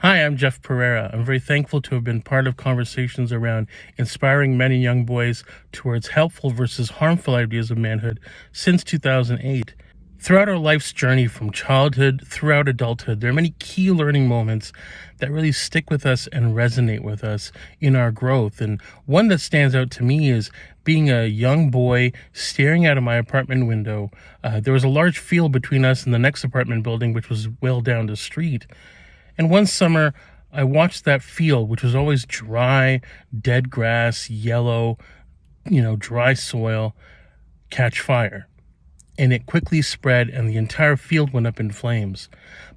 Hi, I'm Jeff Perera. I'm very thankful to have been part of conversations around inspiring men and young boys towards helpful versus harmful ideas of manhood since 2008. Throughout our life's journey from childhood throughout adulthood, there are many key learning moments that really stick with us and resonate with us in our growth. And one that stands out to me is being a young boy staring out of my apartment window. There was a large field between us and the next apartment building, which was well down the street. And one summer, I watched that field, which was always dry, dead grass, yellow, dry soil, catch fire. And it quickly spread, and the entire field went up in flames.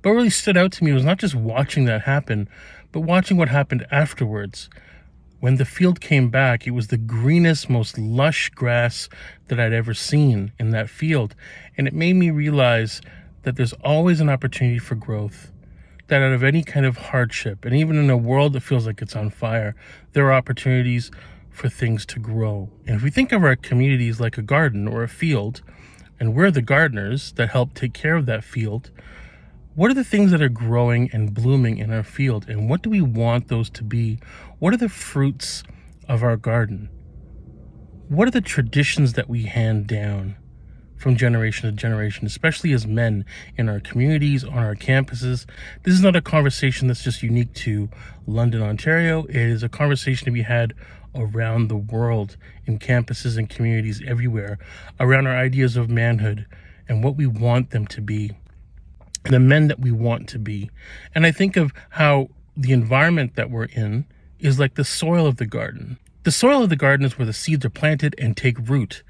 But what really stood out to me was not just watching that happen, but watching what happened afterwards. When the field came back, it was the greenest, most lush grass that I'd ever seen in that field. And it made me realize that there's always an opportunity for growth. That out of any kind of hardship, and even in a world that feels like it's on fire, there are opportunities for things to grow. And if we think of our communities like a garden or a field, and we're the gardeners that help take care of that field, what are the things that are growing and blooming in our field? And what do we want those to be? What are the fruits of our garden? What are the traditions that we hand down from generation to generation, especially as men in our communities, on our campuses? This is not a conversation that's just unique to London, Ontario. It is a conversation to be had around the world in campuses and communities everywhere around our ideas of manhood and what we want them to be and the men that we want to be. And I think of how the environment that we're in is like the soil of the garden. The soil of the garden is where the seeds are planted and take root.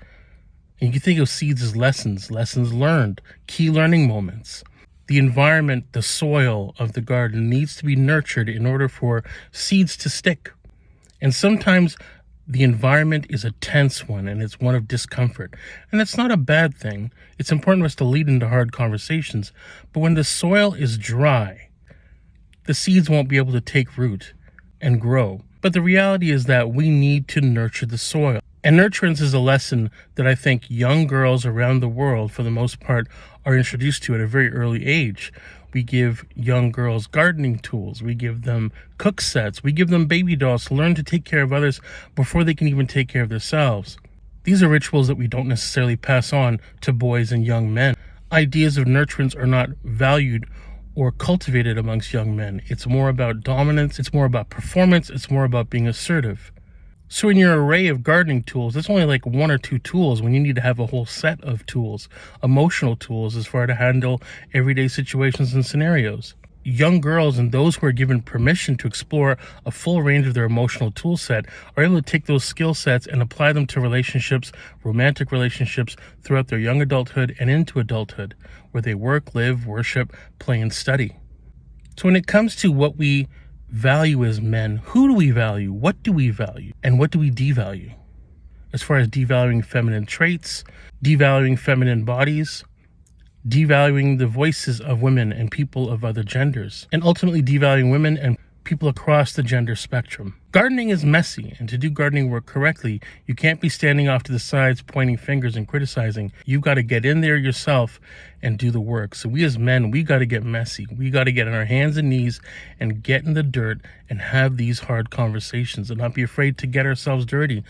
And you can think of seeds as lessons learned, key learning moments. The environment, the soil of the garden needs to be nurtured in order for seeds to stick. And sometimes the environment is a tense one, and it's one of discomfort. And that's not a bad thing. It's important for us to lead into hard conversations. But when the soil is dry, the seeds won't be able to take root and grow. But the reality is that we need to nurture the soil. And nurturance is a lesson that I think young girls around the world, for the most part, are introduced to at a very early age. We give young girls gardening tools. We give them cook sets. We give them baby dolls to learn to take care of others before they can even take care of themselves. These are rituals that we don't necessarily pass on to boys and young men. Ideas of nurturance are not valued or cultivated amongst young men. It's more about dominance. It's more about performance. It's more about being assertive. So in your array of gardening tools, that's only like one or two tools when you need to have a whole set of tools, emotional tools as far to handle everyday situations and scenarios. Young girls and those who are given permission to explore a full range of their emotional tool set are able to take those skill sets and apply them to relationships, romantic relationships throughout their young adulthood and into adulthood, where they work, live, worship, play, and study. So when it comes to what we value as men, who do we value? What do we value? And what do we devalue? As far as devaluing feminine traits, devaluing feminine bodies, devaluing the voices of women and people of other genders, and ultimately devaluing women and people across the gender spectrum. Gardening is messy, and to do gardening work correctly, you can't be standing off to the sides, pointing fingers and criticizing. You've got to get in there yourself and do the work. So we as men, we got to get messy. We got to get on our hands and knees and get in the dirt and have these hard conversations and not be afraid to get ourselves dirty.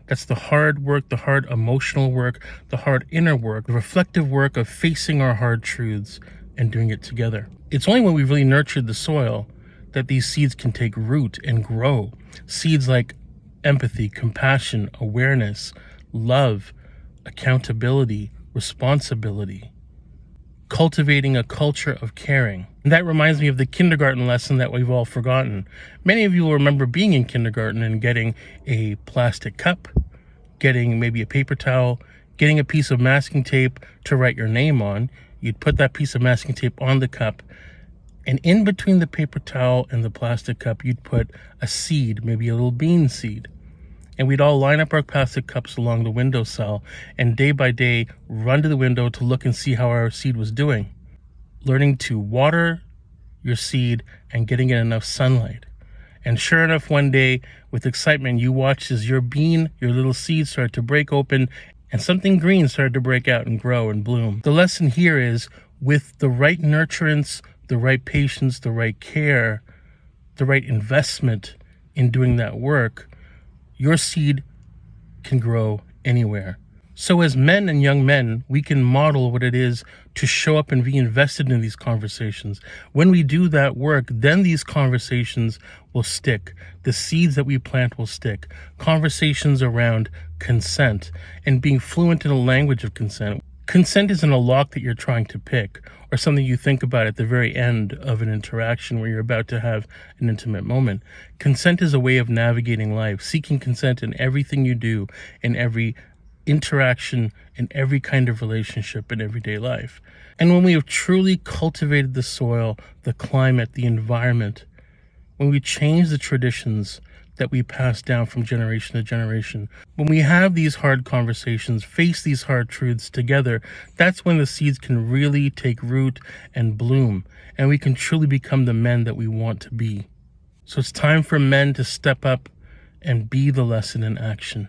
That's the hard work, the hard emotional work, the hard inner work, the reflective work of facing our hard truths and doing it together. It's only when we've really nurtured the soil that these seeds can take root and grow. Seeds like empathy, compassion, awareness, love, accountability, responsibility, cultivating a culture of caring. And that reminds me of the kindergarten lesson that we've all forgotten. Many of you will remember being in kindergarten and getting a plastic cup, getting maybe a paper towel, getting a piece of masking tape to write your name on. You'd put that piece of masking tape on the cup, and in between the paper towel and the plastic cup, you'd put a seed, maybe a little bean seed. And we'd all line up our plastic cups along the windowsill and day by day run to the window to look and see how our seed was doing. Learning to water your seed and getting it enough sunlight. And sure enough, one day, with excitement, you watched as your bean, your little seed started to break open and something green started to break out and grow and bloom. The lesson here is, with the right nurturance, the right patience, the right care, the right investment in doing that work, your seed can grow anywhere. So as men and young men, we can model what it is to show up and be invested in these conversations. When we do that work, then these conversations will stick. The seeds that we plant will stick. Conversations around consent and being fluent in the language of consent. Consent isn't a lock that you're trying to pick or something you think about at the very end of an interaction where you're about to have an intimate moment. Consent is a way of navigating life, seeking consent in everything you do, in every interaction, in every kind of relationship in everyday life. And when we have truly cultivated the soil, the climate, the environment, when we change the traditions that we pass down from generation to generation, when we have these hard conversations, face these hard truths together, that's when the seeds can really take root and bloom, and we can truly become the men that we want to be. So it's time for men to step up and be the lesson in action.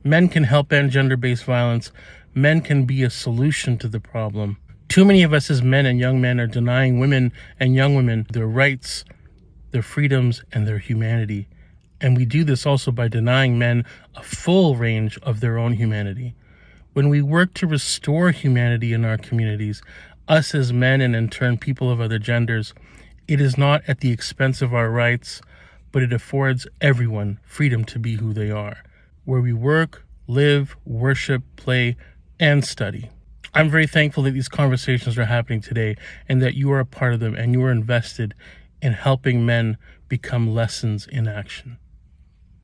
Men can help end gender-based violence. Men can be a solution to the problem. Too many of us as men and young men are denying women and young women their rights, their freedoms, and their humanity. And we do this also by denying men a full range of their own humanity. When we work to restore humanity in our communities, us as men and in turn people of other genders, it is not at the expense of our rights, but it affords everyone freedom to be who they are, where we work, live, worship, play, and study. I'm very thankful that these conversations are happening today and that you are a part of them and you are invested in helping men become lessons in action.